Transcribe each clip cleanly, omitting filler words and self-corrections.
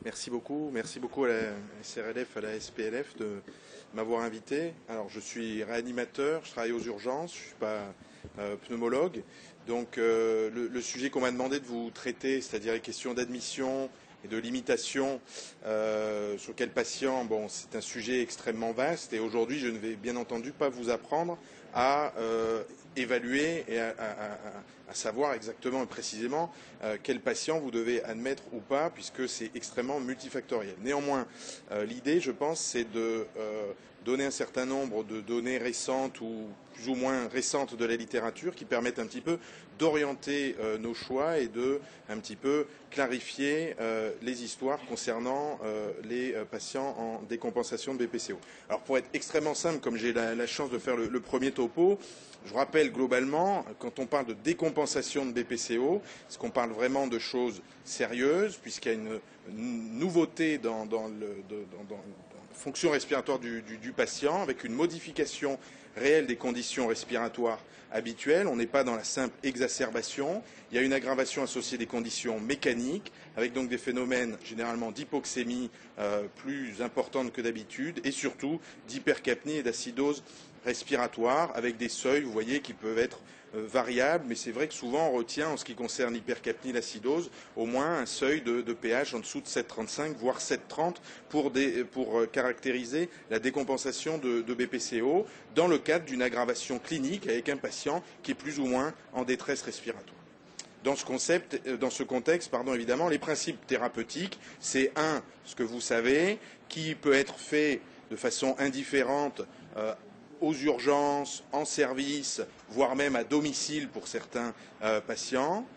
Merci beaucoup à la SRLF, à la SPLF de m'avoir invité. Alors, je suis réanimateur, je travaille aux urgences, je ne suis pas pneumologue. Donc, le sujet qu'on m'a demandé de vous traiter, c'est-à-dire les questions d'admission et de limitation sur quel patient, bon, c'est un sujet extrêmement vaste. Et aujourd'hui, je ne vais bien entendu pas vous apprendre à évaluer et à savoir exactement et précisément quel patient vous devez admettre ou pas, puisque c'est extrêmement multifactoriel. Néanmoins, l'idée, je pense, c'est de donner un certain nombre de données récentes ou plus ou moins récentes de la littérature qui permettent un petit peu d'orienter nos choix et de un petit peu clarifier les histoires concernant les patients en décompensation de BPCO. Alors pour être extrêmement simple, comme j'ai la chance de faire le premier topo, je vous rappelle globalement, quand on parle de décompensation de BPCO, est-ce qu'on parle vraiment de choses sérieuses, puisqu'il y a une nouveauté dans la fonction respiratoire du patient, avec une modification réelle des conditions respiratoires habituelles. On n'est pas dans la simple exacerbation. Il y a une aggravation associée des conditions mécaniques, avec donc des phénomènes généralement d'hypoxémie plus importantes que d'habitude, et surtout d'hypercapnie et d'acidose respiratoire, avec des seuils, vous voyez, qui peuvent être variables, mais c'est vrai que souvent on retient, en ce qui concerne l'hypercapnie, l'acidose, au moins un seuil de pH en dessous de 7,35, voire 7,30 pour caractériser la décompensation de BPCO dans le cadre d'une aggravation clinique avec un patient qui est plus ou moins en détresse respiratoire. Dans ce contexte, évidemment, les principes thérapeutiques, c'est ce que vous savez, qui peut être fait de façon indifférente aux urgences, en service, voire même à domicile pour certains patients.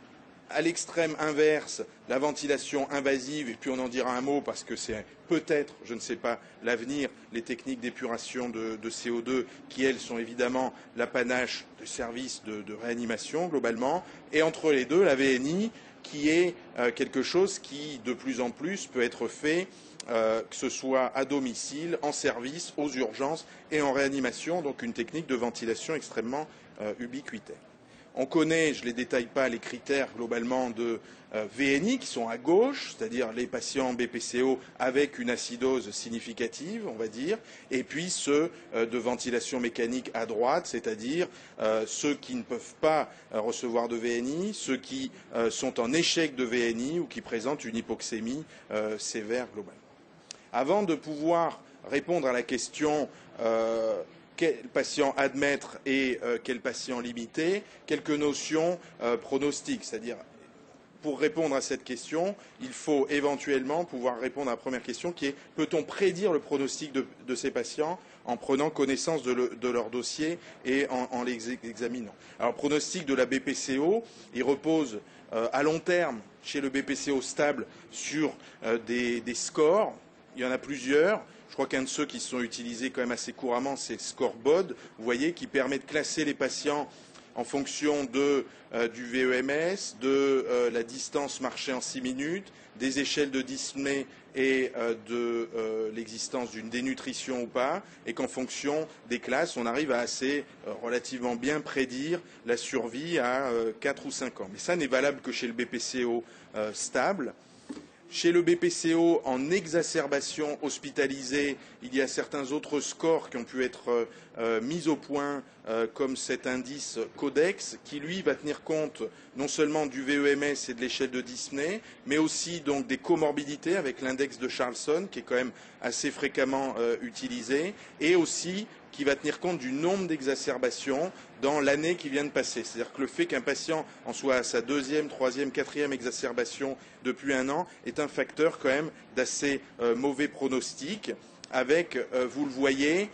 À l'extrême inverse, la ventilation invasive, et puis on en dira un mot parce que c'est peut-être, je ne sais pas, l'avenir, les techniques d'épuration de CO2 qui, elles, sont évidemment l'apanage de services de réanimation globalement. Et entre les deux, la VNI, qui est quelque chose qui, de plus en plus, peut être fait que ce soit à domicile, en service, aux urgences et en réanimation, donc une technique de ventilation extrêmement ubiquitaire. On connaît, je ne les détaille pas, les critères globalement de VNI qui sont à gauche, c'est-à-dire les patients BPCO avec une acidose significative, on va dire, et puis ceux de ventilation mécanique à droite, c'est-à-dire ceux qui ne peuvent pas recevoir de VNI, ceux qui sont en échec de VNI ou qui présentent une hypoxémie sévère globalement. Avant de pouvoir répondre à la question quel patient admettre et quel patient limiter, quelques notions pronostiques, c'est-à-dire pour répondre à cette question, il faut éventuellement pouvoir répondre à la première question qui est peut-on prédire le pronostic de ces patients en prenant connaissance de leur dossier et en les examinant. Alors, le pronostic de la BPCO, il repose à long terme chez le BPCO stable sur des scores. Il y en a plusieurs. Je crois qu'un de ceux qui sont utilisés quand même assez couramment, c'est Scorebod, vous voyez, qui permet de classer les patients en fonction du VEMS, de la distance marchée en 6 minutes, des échelles de dyspnée et de l'existence d'une dénutrition ou pas, et qu'en fonction des classes, on arrive à assez relativement bien prédire la survie à 4 ou 5 ans. Mais ça n'est valable que chez le BPCO stable. Chez le BPCO en exacerbation hospitalisée, il y a certains autres scores qui ont pu être mis au point, comme cet indice Codex, qui lui va tenir compte non seulement du VEMS et de l'échelle de dyspnée, mais aussi donc des comorbidités avec l'index de Charlson, qui est quand même assez fréquemment utilisé, et aussi qui va tenir compte du nombre d'exacerbations dans l'année qui vient de passer. C'est-à-dire que le fait qu'un patient en soit à sa deuxième, troisième, quatrième exacerbation depuis un an est un facteur quand même d'assez mauvais pronostic, avec, vous le voyez,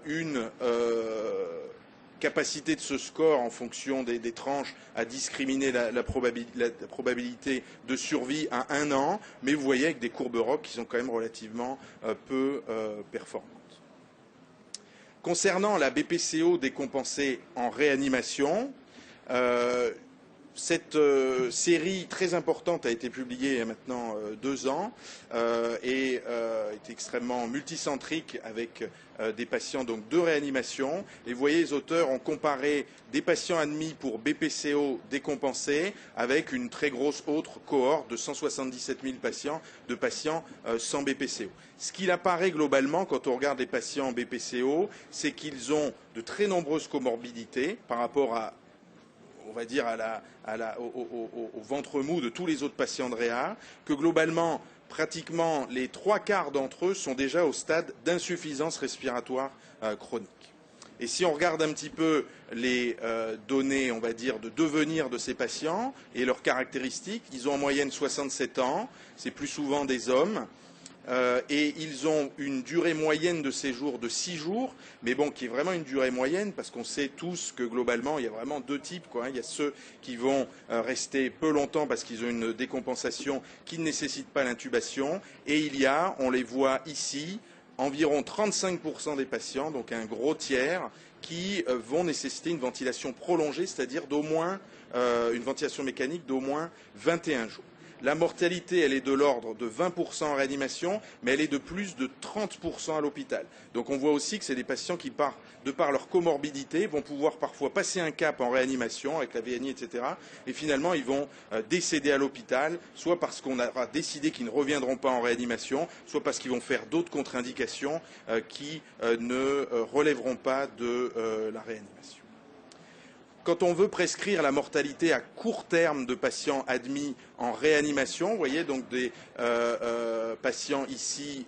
une capacité de ce score en fonction des tranches à discriminer la probabilité de survie à un an, mais vous voyez avec des courbes ROC qui sont quand même relativement peu performantes. Concernant la BPCO décompensée en réanimation, cette série très importante a été publiée il y a maintenant 2 ans et est extrêmement multicentrique avec des patients donc de réanimation. Et vous voyez, les auteurs ont comparé des patients admis pour BPCO décompensés avec une très grosse autre cohorte de 177 000 patients, de patients sans BPCO. Ce qu'il apparaît globalement quand on regarde les patients BPCO, c'est qu'ils ont de très nombreuses comorbidités par rapport à, on va dire, au ventre mou de tous les autres patients de réa, que globalement, pratiquement les 3/4 d'entre eux sont déjà au stade d'insuffisance respiratoire chronique. Et si on regarde un petit peu les données, on va dire, de devenir de ces patients et leurs caractéristiques, ils ont en moyenne 67 ans, c'est plus souvent des hommes. Et ils ont une durée moyenne de séjour de 6 jours, mais bon, qui est vraiment une durée moyenne, parce qu'on sait tous que globalement, il y a vraiment 2 types, quoi. Il y a ceux qui vont rester peu longtemps parce qu'ils ont une décompensation qui ne nécessite pas l'intubation, et il y a, on les voit ici, environ 35% des patients, donc un gros tiers, qui vont nécessiter une ventilation prolongée, c'est-à-dire d'au moins une ventilation mécanique d'au moins 21 jours. La mortalité, elle est de l'ordre de 20% en réanimation, mais elle est de plus de 30% à l'hôpital. Donc on voit aussi que c'est des patients qui, de par leur comorbidité, vont pouvoir parfois passer un cap en réanimation avec la VNI, etc. Et finalement, ils vont décéder à l'hôpital, soit parce qu'on aura décidé qu'ils ne reviendront pas en réanimation, soit parce qu'ils vont faire d'autres contre-indications qui ne relèveront pas de la réanimation. Quand on veut prescrire la mortalité à court terme de patients admis en réanimation, vous voyez donc des patients ici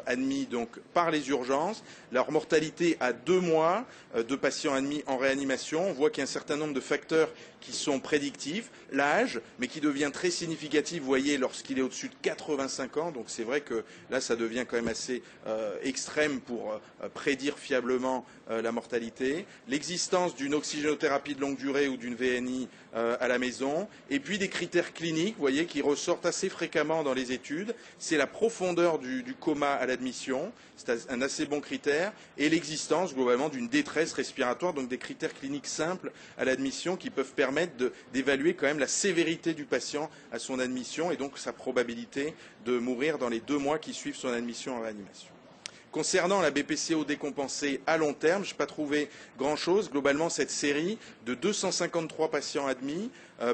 admis donc par les urgences, leur mortalité à 2 mois de patients admis en réanimation, on voit qu'il y a un certain nombre de facteurs qui sont prédictifs, l'âge, mais qui devient très significatif, vous voyez, lorsqu'il est au-dessus de 85 ans, donc c'est vrai que là ça devient quand même assez extrême pour prédire fiablement la mortalité, l'existence d'une oxygénothérapie de longue durée ou d'une VNI à la maison, et puis des critères cliniques, vous voyez, qui ressortent assez fréquemment dans les études, c'est la profondeur du coma à l'admission, c'est un assez bon critère, et l'existence globalement d'une détresse respiratoire, donc des critères cliniques simples à l'admission qui peuvent permettre d'évaluer quand même la sévérité du patient à son admission et donc sa probabilité de mourir dans les 2 mois qui suivent son admission en réanimation. Concernant la BPCO décompensée à long terme, je n'ai pas trouvé grand-chose. Globalement, cette série de 253 patients admis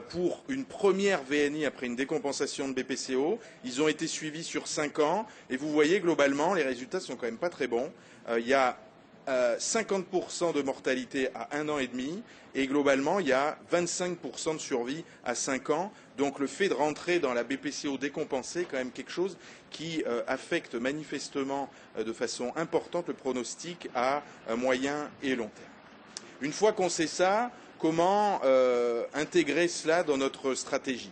pour une première VNI après une décompensation de BPCO, ils ont été suivis sur 5 ans et vous voyez globalement, les résultats sont quand même pas très bons. Il y a 50% de mortalité à 1 an et demi et globalement il y a 25% de survie à 5 ans. Donc le fait de rentrer dans la BPCO décompensée est quand même quelque chose qui affecte manifestement de façon importante le pronostic à moyen et long terme. Une fois qu'on sait ça, comment intégrer cela dans notre stratégie ?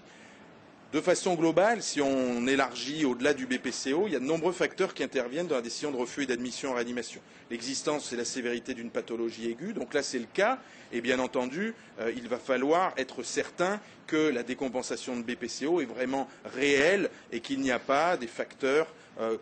De façon globale, si on élargit au-delà du BPCO, il y a de nombreux facteurs qui interviennent dans la décision de refus et d'admission en réanimation. L'existence et la sévérité d'une pathologie aiguë, donc là c'est le cas, et bien entendu, il va falloir être certain que la décompensation de BPCO est vraiment réelle et qu'il n'y a pas des facteurs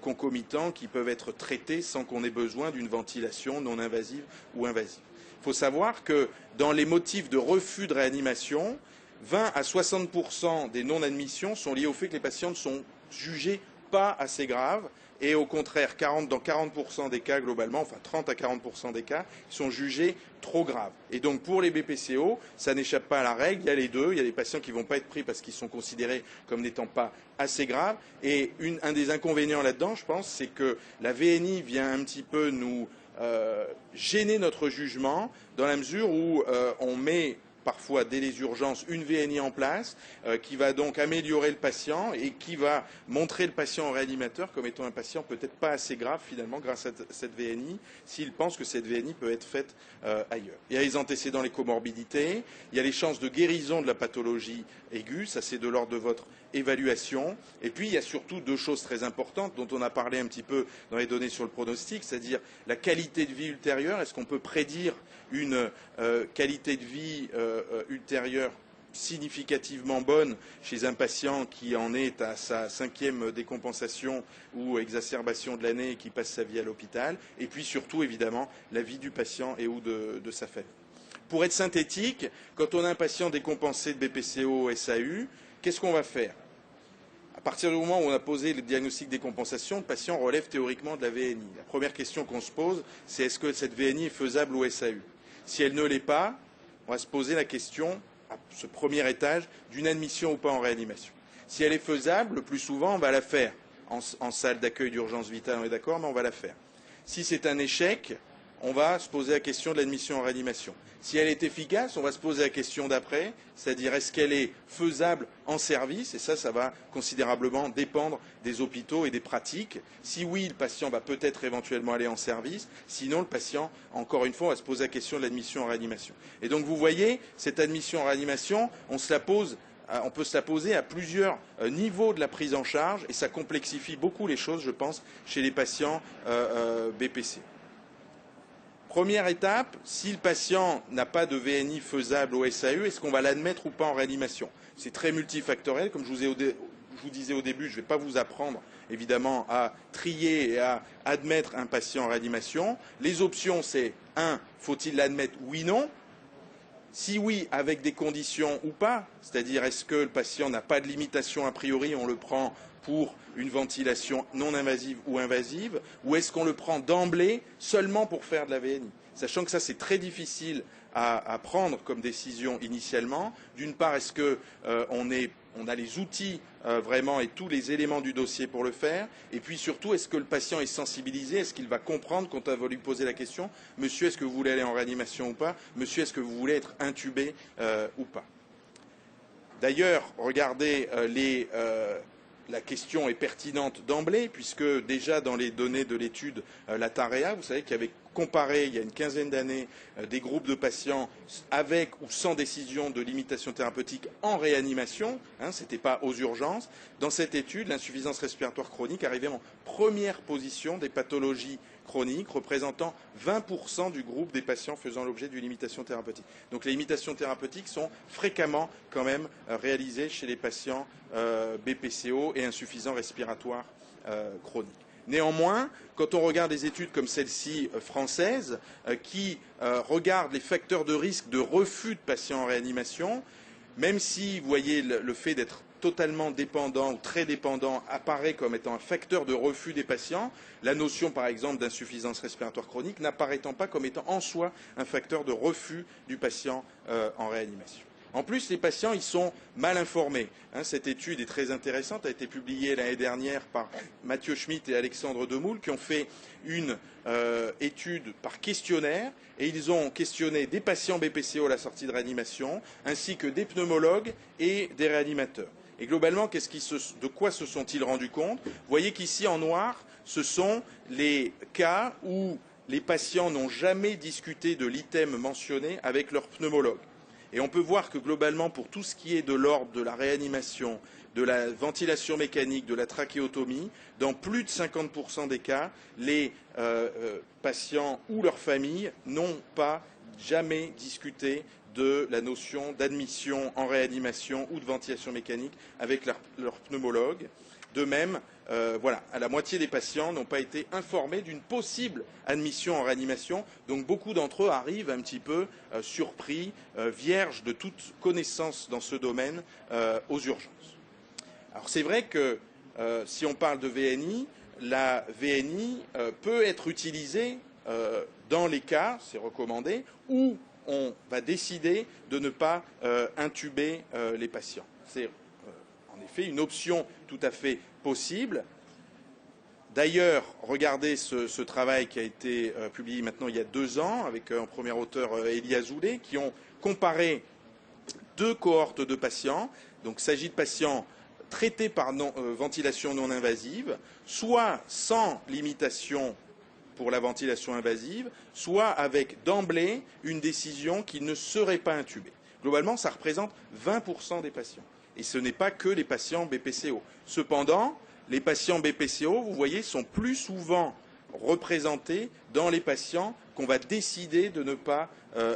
concomitants qui peuvent être traités sans qu'on ait besoin d'une ventilation non invasive ou invasive. Il faut savoir que dans les motifs de refus de réanimation, 20 à 60% des non-admissions sont liées au fait que les patients ne sont jugés pas assez graves et au contraire, dans 40% des cas globalement, enfin 30 à 40% des cas, ils sont jugés trop graves. Et donc pour les BPCO, ça n'échappe pas à la règle, il y a les deux, il y a des patients qui ne vont pas être pris parce qu'ils sont considérés comme n'étant pas assez graves. Et un des inconvénients là-dedans, je pense, c'est que la VNI vient un petit peu nous gêner notre jugement dans la mesure où on met parfois dès les urgences, une VNI en place qui va donc améliorer le patient et qui va montrer le patient au réanimateur comme étant un patient peut-être pas assez grave finalement grâce à cette VNI s'il pense que cette VNI peut être faite ailleurs. Il y a les antécédents, les comorbidités, il y a les chances de guérison de la pathologie aiguë, ça c'est de l'ordre de votre évaluation. Et puis il y a surtout 2 choses très importantes dont on a parlé un petit peu dans les données sur le pronostic, c'est-à-dire la qualité de vie ultérieure. Est-ce qu'on peut prédire une qualité de vie ultérieure significativement bonne chez un patient qui en est à sa 5e décompensation ou exacerbation de l'année et qui passe sa vie à l'hôpital, et puis surtout évidemment la vie du patient et ou de sa famille. Pour être synthétique, quand on a un patient décompensé de BPCO SAU, qu'est-ce qu'on va faire? À partir du moment où on a posé le diagnostic des compensations, le patient relève théoriquement de la VNI. La première question qu'on se pose, c'est est-ce que cette VNI est faisable au SAU? Si elle ne l'est pas, on va se poser la question, à ce premier étage, d'une admission ou pas en réanimation. Si elle est faisable, le plus souvent, on va la faire en salle d'accueil d'urgence vitale, on est d'accord, mais on va la faire. Si c'est un échec, on va se poser la question de l'admission en réanimation. Si elle est efficace, on va se poser la question d'après, c'est-à-dire est-ce qu'elle est faisable en service, et ça va considérablement dépendre des hôpitaux et des pratiques. Si oui, le patient va peut-être éventuellement aller en service, sinon le patient, encore une fois, on va se poser la question de l'admission en réanimation. Et donc vous voyez, cette admission en réanimation, on peut se la poser à plusieurs niveaux de la prise en charge, et ça complexifie beaucoup les choses, je pense, chez les patients BPC. Première étape, si le patient n'a pas de VNI faisable au SAU, est-ce qu'on va l'admettre ou pas en réanimation? C'est très multifactoriel, comme je vous disais au début, je ne vais pas vous apprendre évidemment à trier et à admettre un patient en réanimation. Les options, c'est 1. Faut-il l'admettre? Oui, non. Si oui, avec des conditions ou pas, c'est-à-dire est-ce que le patient n'a pas de limitation a priori, on le prend pour une ventilation non invasive ou invasive, ou est-ce qu'on le prend d'emblée seulement pour faire de la VNI? Sachant que ça, c'est très difficile à prendre comme décision initialement. D'une part, est-ce qu'on a les outils vraiment et tous les éléments du dossier pour le faire? Et puis surtout, est-ce que le patient est sensibilisé? Est-ce qu'il va comprendre quand on va lui poser la question, monsieur, est-ce que vous voulez aller en réanimation ou pas? Monsieur, est-ce que vous voulez être intubé ou pas? D'ailleurs, regardez la question est pertinente d'emblée, puisque déjà dans les données de l'étude la TAREA, vous savez qu'il y avait comparé il y a une quinzaine d'années des groupes de patients avec ou sans décision de limitation thérapeutique en réanimation, ce n'était pas aux urgences. Dans cette étude, l'insuffisance respiratoire chronique arrivait en première position des pathologies chroniques, représentant 20% du groupe des patients faisant l'objet d'une limitation thérapeutique. Donc les limitations thérapeutiques sont fréquemment quand même réalisées chez les patients BPCO et insuffisants respiratoires chroniques. Néanmoins, quand on regarde des études comme celle-ci française, qui regardent les facteurs de risque de refus de patients en réanimation, même si, vous voyez, le fait d'être totalement dépendant ou très dépendant apparaît comme étant un facteur de refus des patients, la notion, par exemple, d'insuffisance respiratoire chronique n'apparaîtant pas comme étant en soi un facteur de refus du patient en réanimation. En plus, les patients, ils sont mal informés. Cette étude est très intéressante, a été publiée l'année dernière par Mathieu Schmitt et Alexandre Demoule, qui ont fait une étude par questionnaire, et ils ont questionné des patients BPCO à la sortie de réanimation, ainsi que des pneumologues et des réanimateurs. Et globalement, de quoi se sont-ils rendus compte? Vous voyez qu'ici, en noir, ce sont les cas où les patients n'ont jamais discuté de l'item mentionné avec leur pneumologue. Et on peut voir que globalement, pour tout ce qui est de l'ordre de la réanimation, de la ventilation mécanique, de la trachéotomie, dans plus de 50% des cas, les patients ou leurs familles n'ont pas jamais discuté de la notion d'admission en réanimation ou de ventilation mécanique avec leur pneumologue. De même, à la moitié des patients n'ont pas été informés d'une possible admission en réanimation. Donc beaucoup d'entre eux arrivent un petit peu surpris, vierges de toute connaissance dans ce domaine aux urgences. Alors c'est vrai que si on parle de VNI, la VNI peut être utilisée dans les cas, c'est recommandé, où on va décider de ne pas intuber les patients. C'est en effet une option tout à fait possible. D'ailleurs, regardez ce travail qui a été publié maintenant il y a 2 ans, avec en premier auteur Elie Azoulay, qui ont comparé 2 cohortes de patients. Donc il s'agit de patients traités par ventilation non invasive, soit sans limitation pour la ventilation invasive, soit avec d'emblée une décision qui ne serait pas intubée. Globalement, ça représente 20% des patients. Et ce n'est pas que les patients BPCO. Cependant, les patients BPCO, vous voyez, sont plus souvent représentés dans les patients qu'on va décider de ne pas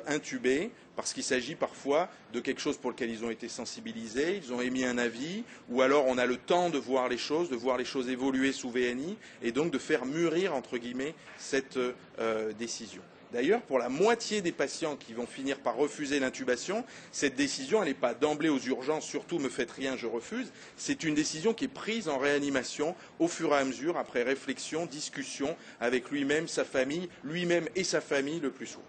intuber, parce qu'il s'agit parfois de quelque chose pour lequel ils ont été sensibilisés, ils ont émis un avis, ou alors on a le temps de voir les choses évoluer sous VNI, et donc de faire mûrir, entre guillemets, cette décision. D'ailleurs, pour la moitié des patients qui vont finir par refuser l'intubation, cette décision, elle n'est pas d'emblée aux urgences, surtout me faites rien, je refuse. C'est une décision qui est prise en réanimation au fur et à mesure, après réflexion, discussion avec lui-même, sa famille, lui-même et sa famille le plus souvent.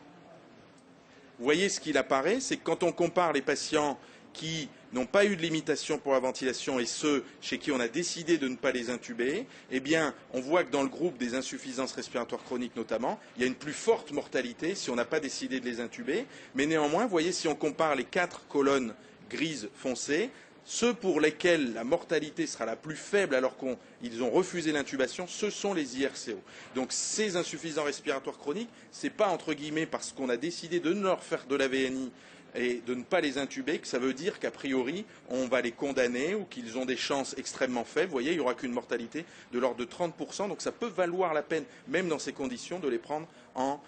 Vous voyez, ce qu'il apparaît, c'est que quand on compare les patients qui n'ont pas eu de limitation pour la ventilation et ceux chez qui on a décidé de ne pas les intuber, eh bien, on voit que dans le groupe des insuffisances respiratoires chroniques notamment, il y a une plus forte mortalité si on n'a pas décidé de les intuber. Mais néanmoins, vous voyez, si on compare les 4 colonnes grises foncées, ceux pour lesquels la mortalité sera la plus faible alors qu'ils ont refusé l'intubation, ce sont les IRCO. Donc ces insuffisants respiratoires chroniques, ce n'est pas entre guillemets parce qu'on a décidé de ne leur faire de la VNI et de ne pas les intuber, que ça veut dire qu'a priori, on va les condamner ou qu'ils ont des chances extrêmement faibles. Vous voyez, il n'y aura qu'une mortalité de l'ordre de 30%, donc ça peut valoir la peine, même dans ces conditions, de les prendre en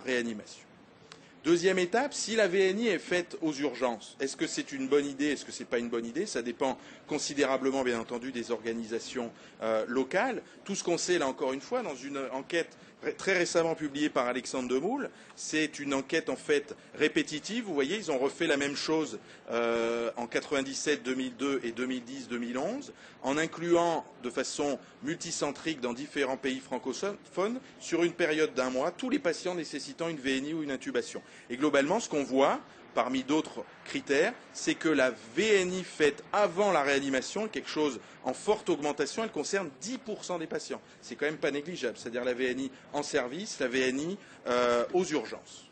réanimation. Deuxième étape, si la VNI est faite aux urgences, est-ce que c'est une bonne idée, est-ce que ce n'est pas une bonne idée? Ça dépend considérablement, bien entendu, des organisations locales. Tout ce qu'on sait, là encore une fois, dans une enquête très récemment publiée par Alexandre Demoule, c'est une enquête en fait répétitive. Vous voyez, ils ont refait la même chose en 97, 2002 et 2010, 2011, en incluant de façon multicentrique dans différents pays francophones, sur une période d'1 mois, tous les patients nécessitant une VNI ou une intubation. Et globalement, ce qu'on voit, parmi d'autres critères, c'est que la VNI faite avant la réanimation est quelque chose en forte augmentation. Elle concerne 10% des patients. C'est quand même pas négligeable. C'est-à-dire la VNI en service, la VNI aux urgences.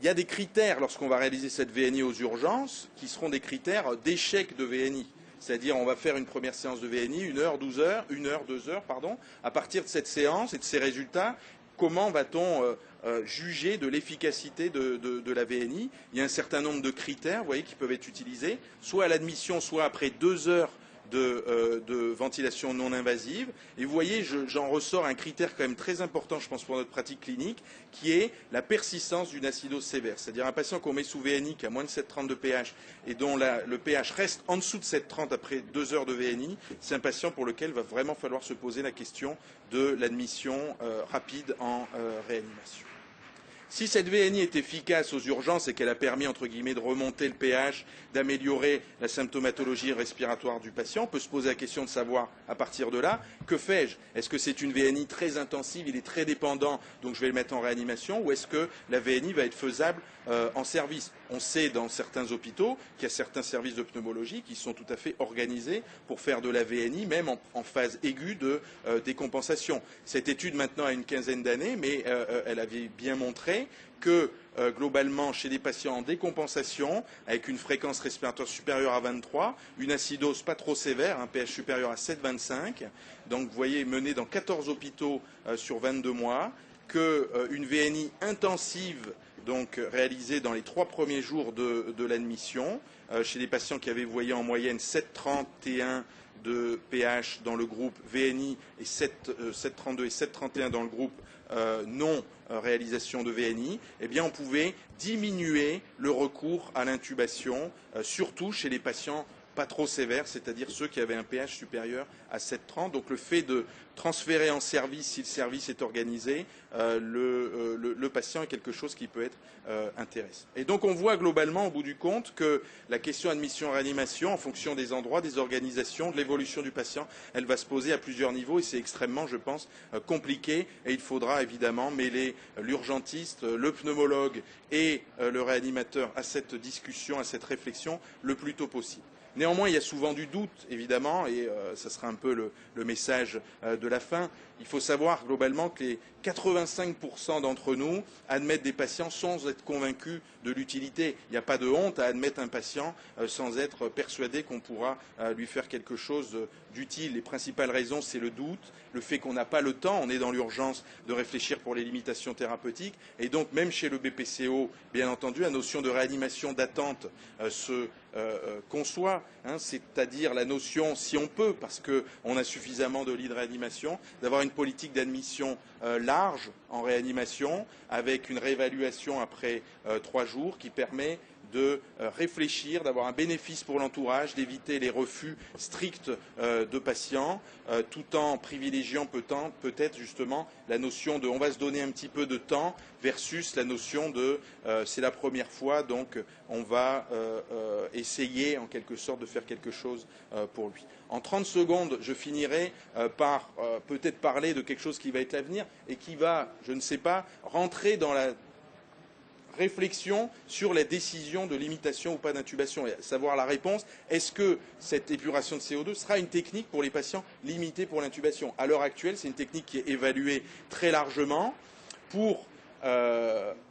Il y a des critères lorsqu'on va réaliser cette VNI aux urgences qui seront des critères d'échec de VNI. C'est-à-dire on va faire une première séance de VNI, 1 heure, 12 heures, 1 heure, 2 heures, pardon. À partir de cette séance et de ces résultats, comment va-t-on juger de l'efficacité de la VNI? Il y a un certain nombre de critères, vous voyez, qui peuvent être utilisés, soit à l'admission, soit après 2 heures de ventilation non invasive. Et vous voyez, j'en ressors un critère quand même très important, je pense, pour notre pratique clinique, qui est la persistance d'une acidose sévère. C'est-à-dire un patient qu'on met sous VNI qui a moins de 7,30 de pH et dont le pH reste en dessous de 7,30 après 2 heures de VNI, c'est un patient pour lequel il va vraiment falloir se poser la question de l'admission rapide en réanimation. Si cette VNI est efficace aux urgences et qu'elle a permis, entre guillemets, de remonter le pH, d'améliorer la symptomatologie respiratoire du patient, on peut se poser la question de savoir, à partir de là, que fais-je? Est-ce que c'est une VNI très intensive, il est très dépendant, donc je vais le mettre en réanimation, ou est-ce que la VNI va être faisable en service? On sait dans certains hôpitaux qu'il y a certains services de pneumologie qui sont tout à fait organisés pour faire de la VNI, même en phase aiguë de décompensation. Cette étude maintenant a une quinzaine d'années, mais elle avait bien montré que globalement, chez des patients en décompensation, avec une fréquence respiratoire supérieure à 23, une acidose pas trop sévère, un pH supérieur à 7,25, donc vous voyez, menée dans 14 hôpitaux sur 22 mois, qu'une VNI intensive, donc réalisée dans les 3 premiers jours de l'admission, chez des patients qui avaient, vous voyez, en moyenne 7,31 de pH dans le groupe VNI et 7,32 et 7,31 dans le groupe non réalisation de VNI, eh bien on pouvait diminuer le recours à l'intubation, surtout chez les patients pas trop sévères, c'est-à-dire ceux qui avaient un pH supérieur à 7,30. Donc le fait de transférer en service, si le service est organisé, le patient est quelque chose qui peut être intéressant. Et donc on voit globalement, au bout du compte, que la question admission-réanimation, en fonction des endroits, des organisations, de l'évolution du patient, elle va se poser à plusieurs niveaux et c'est extrêmement, je pense, compliqué. Et il faudra évidemment mêler l'urgentiste, le pneumologue et le réanimateur à cette discussion, à cette réflexion, le plus tôt possible. Néanmoins, il y a souvent du doute, évidemment, et ce sera un peu le message de la fin. Il faut savoir globalement que les 85% d'entre nous admettent des patients sans être convaincus de l'utilité. Il n'y a pas de honte à admettre un patient sans être persuadé qu'on pourra lui faire quelque chose d'utile. Les principales raisons, c'est le doute, le fait qu'on n'a pas le temps, on est dans l'urgence de réfléchir pour les limitations thérapeutiques. Et donc, même chez le BPCO, bien entendu, la notion de réanimation d'attente se conçoit, c'est-à-dire la notion, si on peut, parce qu'on a suffisamment de lits de réanimation, d'avoir une politique d'admission large en réanimation, avec une réévaluation après 3 jours qui permet de réfléchir, d'avoir un bénéfice pour l'entourage, d'éviter les refus stricts de patients, tout en privilégiant peut-être justement la notion de on va se donner un petit peu de temps versus la notion de c'est la première fois, donc on va essayer en quelque sorte de faire quelque chose pour lui. En 30 secondes, je finirai par peut-être parler de quelque chose qui va être l'avenir et qui va, je ne sais pas, rentrer dans la réflexion sur la décision de limitation ou pas d'intubation, et savoir la réponse, est-ce que cette épuration de CO2 sera une technique pour les patients limitée pour l'intubation? À l'heure actuelle, c'est une technique qui est évaluée très largement pour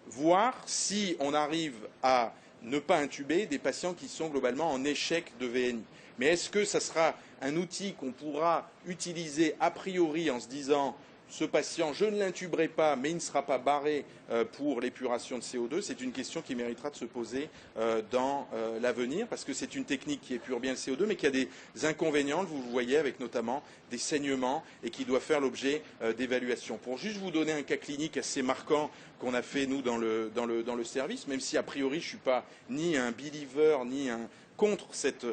voir si on arrive à ne pas intuber des patients qui sont globalement en échec de VNI. Mais est-ce que ça sera un outil qu'on pourra utiliser a priori en se disant ce patient, je ne l'intuberai pas, mais il ne sera pas barré pour l'épuration de CO2? C'est une question qui méritera de se poser dans l'avenir, parce que c'est une technique qui épure bien le CO2, mais qui a des inconvénients, vous le voyez, avec notamment des saignements, et qui doit faire l'objet d'évaluation. Pour juste vous donner un cas clinique assez marquant qu'on a fait, nous, dans le service, même si a priori je ne suis pas ni un believer, ni un contre cette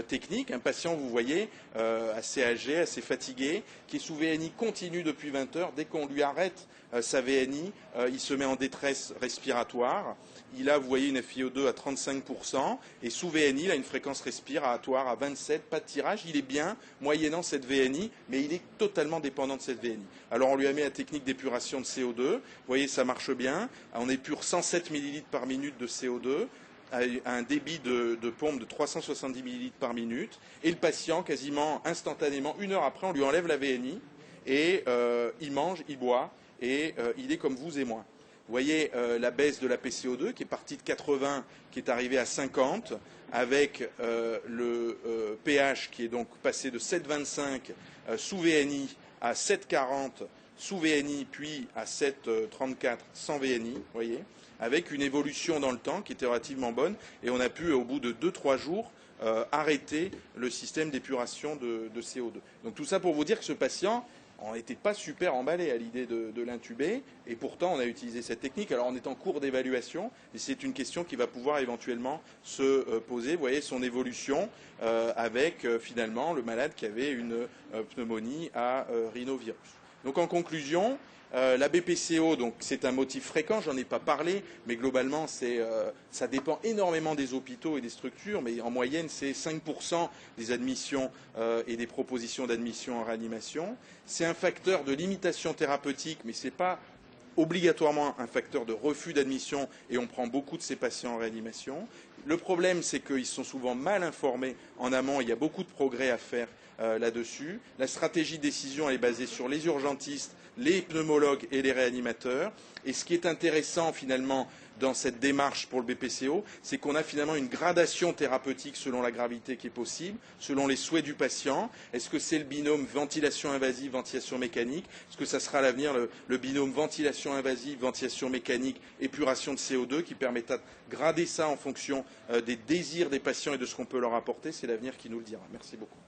technique. Un patient, vous voyez, assez âgé, assez fatigué, qui est sous VNI continue depuis 20 heures. Dès qu'on lui arrête sa VNI, il se met en détresse respiratoire. Il a, vous voyez, une FiO2 à 35% et sous VNI, il a une fréquence respiratoire à 27, pas de tirage. Il est bien, moyennant cette VNI, mais il est totalement dépendant de cette VNI. Alors on lui a mis la technique d'épuration de CO2. Vous voyez, ça marche bien. On épure 107 ml par minute de CO2. À un débit de pompe de 370 ml par minute, et le patient, quasiment instantanément, 1 heure après, on lui enlève la VNI, et il mange, il boit, et il est comme vous et moi. Vous voyez la baisse de la PCO2 qui est partie de 80, qui est arrivée à 50, avec le pH qui est donc passé de 7,25 sous VNI à 7,40 sous VNI, puis à 7,34 sans VNI, vous voyez, avec une évolution dans le temps qui était relativement bonne, et on a pu, au bout de 2-3 jours, arrêter le système d'épuration de CO2. Donc tout ça pour vous dire que ce patient, on n'était pas super emballé à l'idée de l'intuber, et pourtant on a utilisé cette technique. Alors on est en cours d'évaluation, et c'est une question qui va pouvoir éventuellement se poser. Vous voyez son évolution avec finalement le malade qui avait une pneumonie à rhinovirus. Donc en conclusion, la BPCO, donc c'est un motif fréquent, j'en ai pas parlé, mais globalement ça dépend énormément des hôpitaux et des structures, mais en moyenne c'est 5% des admissions et des propositions d'admission en réanimation. C'est un facteur de limitation thérapeutique, mais ce n'est pas obligatoirement un facteur de refus d'admission, et on prend beaucoup de ces patients en réanimation. Le problème, c'est qu'ils sont souvent mal informés en amont, il y a beaucoup de progrès à faire là-dessus. La stratégie de décision elle est basée sur les urgentistes, les pneumologues et les réanimateurs. Et ce qui est intéressant finalement dans cette démarche pour le BPCO, c'est qu'on a finalement une gradation thérapeutique selon la gravité qui est possible, selon les souhaits du patient. Est-ce que c'est le binôme ventilation invasive, ventilation mécanique? Est-ce que ça sera à l'avenir le binôme ventilation invasive, ventilation mécanique, épuration de CO2 qui permettra de grader ça en fonction des désirs des patients et de ce qu'on peut leur apporter? C'est l'avenir qui nous le dira. Merci beaucoup.